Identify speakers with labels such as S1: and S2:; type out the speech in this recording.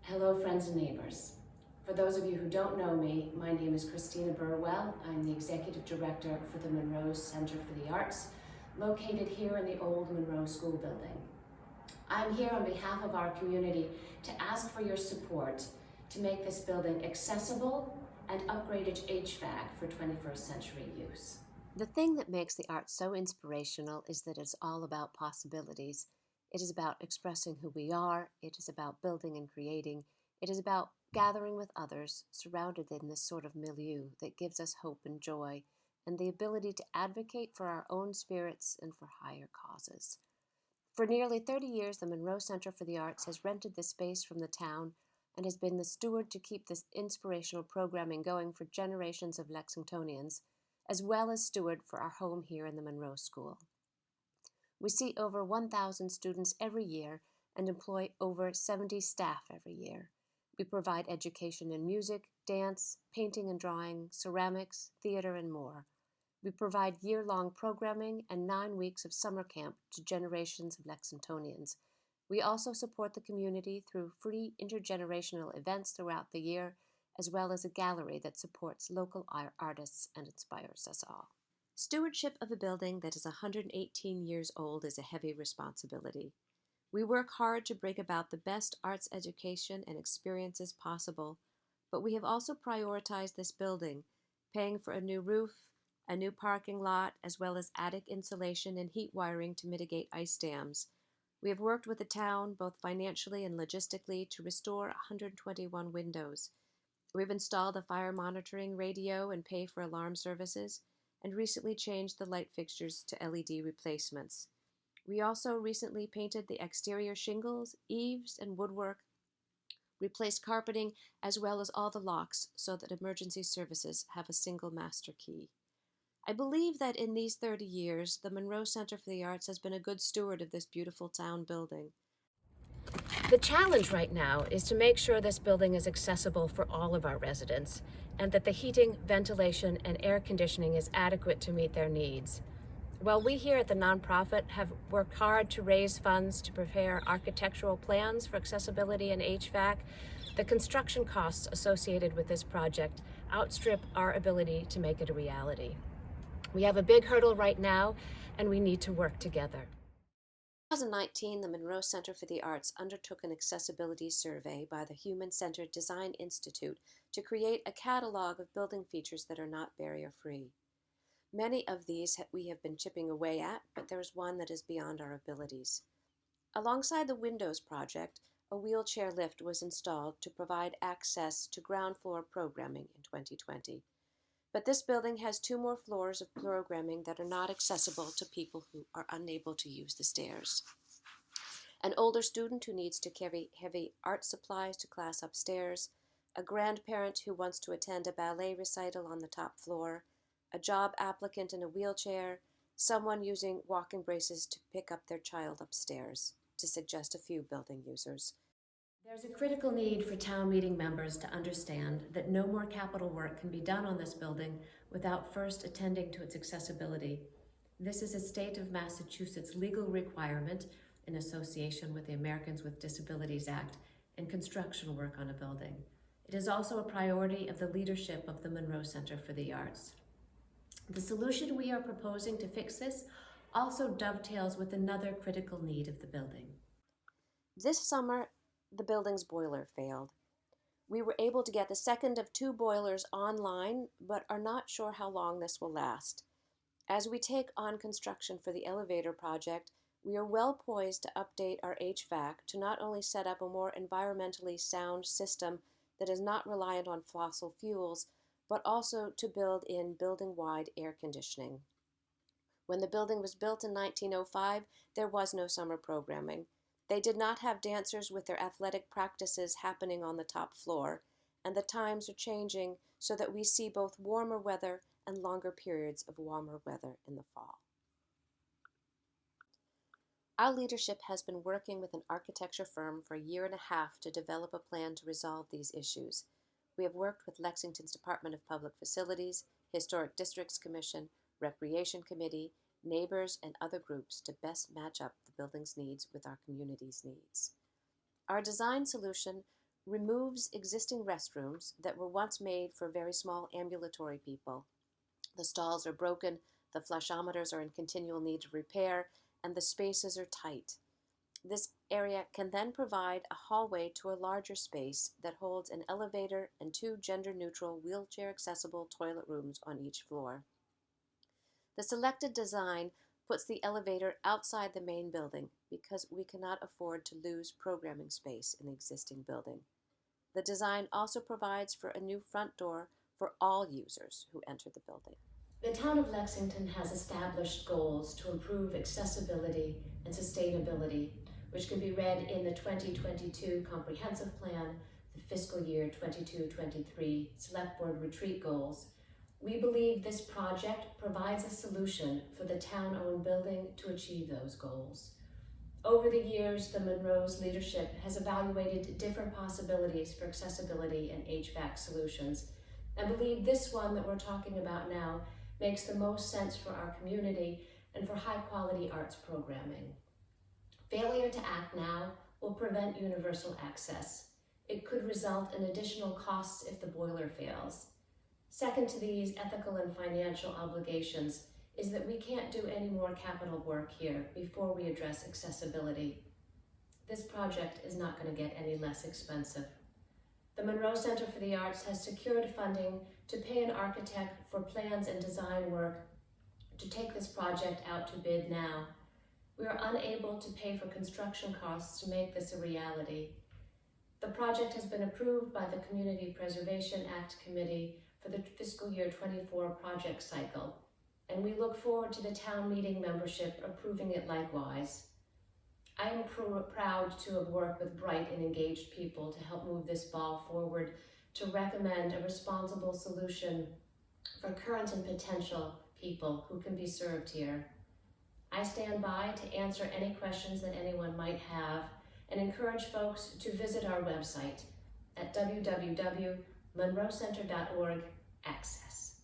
S1: Hello, friends and neighbors. For those of you who don't know me, my name is Christina Burwell. I'm the Executive Director for the Munroe Center for the Arts, located here in the old Munroe School building. I'm here on behalf of our community to ask for your support to make this building accessible and upgrade its HVAC for 21st century use.
S2: The thing that makes the arts so inspirational is that it's all about possibilities. It is about expressing who we are, it is about building and creating, it is about gathering with others, surrounded in this sort of milieu that gives us hope and joy, and the ability to advocate for our own spirits and for higher causes. For nearly 30 years, the Munroe Center for the Arts has rented this space from the town and has been the steward to keep this inspirational programming going for generations of Lexingtonians, as well as steward for our home here in the Munroe School. We see over 1,000 students every year and employ over 70 staff every year. We provide education in music, dance, painting and drawing, ceramics, theater, and more. We provide year-long programming and 9 weeks of summer camp to generations of Lexingtonians. We also support the community through free intergenerational events throughout the year, as well as a gallery that supports local artists and inspires us all. Stewardship of a building that is 118 years old is a heavy responsibility. We work hard to bring about the best arts education and experiences possible, but we have also prioritized this building, paying for a new roof, a new parking lot, as well as attic insulation and heat wiring to mitigate ice dams. We have worked with the town, both financially and logistically, to restore 121 windows. We've installed a fire monitoring radio and pay for alarm services, and recently changed the light fixtures to LED replacements. We also recently painted the exterior shingles, eaves, and woodwork, replaced carpeting, as well as all the locks so that emergency services have a single master key. I believe that in these 30 years, the Munroe Center for the Arts has been a good steward of this beautiful town building.
S1: The challenge right now is to make sure this building is accessible for all of our residents and that the heating, ventilation, and air conditioning is adequate to meet their needs. While we here at the nonprofit have worked hard to raise funds to prepare architectural plans for accessibility and HVAC, the construction costs associated with this project outstrip our ability to make it a reality. We have a big hurdle right now, and we need to work together.
S2: In 2019, the Munroe Center for the Arts undertook an accessibility survey by the Human-Centered Design Institute to create a catalog of building features that are not barrier-free. Many of these we have been chipping away at, but there is one that is beyond our abilities. Alongside the Windows project, a wheelchair lift was installed to provide access to ground floor programming in 2020. But this building has 2 more floors of programming that are not accessible to people who are unable to use the stairs. An older student who needs to carry heavy art supplies to class upstairs, a grandparent who wants to attend a ballet recital on the top floor, a job applicant in a wheelchair, someone using walking braces to pick up their child upstairs, to suggest a few building users.
S1: There's a critical need for town meeting members to understand that no more capital work can be done on this building without first attending to its accessibility. This is a state of Massachusetts legal requirement in association with the Americans with Disabilities Act and construction work on a building. It is also a priority of the leadership of the Munroe Center for the Arts. The solution we are proposing to fix this also dovetails with another critical need of the building.
S2: This summer, the building's boiler failed. We were able to get the second of 2 boilers online, but are not sure how long this will last. As we take on construction for the elevator project, we are well poised to update our HVAC to not only set up a more environmentally sound system that is not reliant on fossil fuels, but also to build in building-wide air conditioning. When the building was built in 1905, there was no summer programming. They did not have dancers with their athletic practices happening on the top floor, and the times are changing so that we see both warmer weather and longer periods of warmer weather in the fall. Our leadership has been working with an architecture firm for a year and a half to develop a plan to resolve these issues. We have worked with Lexington's Department of Public Facilities, Historic Districts Commission, Recreation Committee, neighbors, and other groups to best match up the building's needs with our community's needs. Our design solution removes existing restrooms that were once made for very small ambulatory people. The stalls are broken, the flushometers are in continual need of repair, and the spaces are tight. This area can then provide a hallway to a larger space that holds an elevator and 2 gender-neutral, wheelchair-accessible toilet rooms on each floor. The selected design puts the elevator outside the main building because we cannot afford to lose programming space in the existing building. The design also provides for a new front door for all users who enter the building.
S1: The town of Lexington has established goals to improve accessibility and sustainability, which can be read in the 2022 Comprehensive Plan, the fiscal year 22-23 Select Board Retreat Goals. We believe this project provides a solution for the town-owned building to achieve those goals. Over the years, the Munroe's leadership has evaluated different possibilities for accessibility and HVAC solutions, and believe this one that we're talking about now makes the most sense for our community and for high-quality arts programming. Failure to act now will prevent universal access. It could result in additional costs if the boiler fails. Second to these ethical and financial obligations is that we can't do any more capital work here before we address accessibility. This project is not going to get any less expensive. The Munroe Center for the Arts has secured funding to pay an architect for plans and design work to take this project out to bid now. We are unable to pay for construction costs to make this a reality. The project has been approved by the Community Preservation Act Committee for the fiscal year 24 project cycle, and we look forward to the town meeting membership approving it likewise. I am proud to have worked with bright and engaged people to help move this ball forward, to recommend a responsible solution for current and potential people who can be served here. I stand by to answer any questions that anyone might have and encourage folks to visit our website at www.munroecenter.org/access.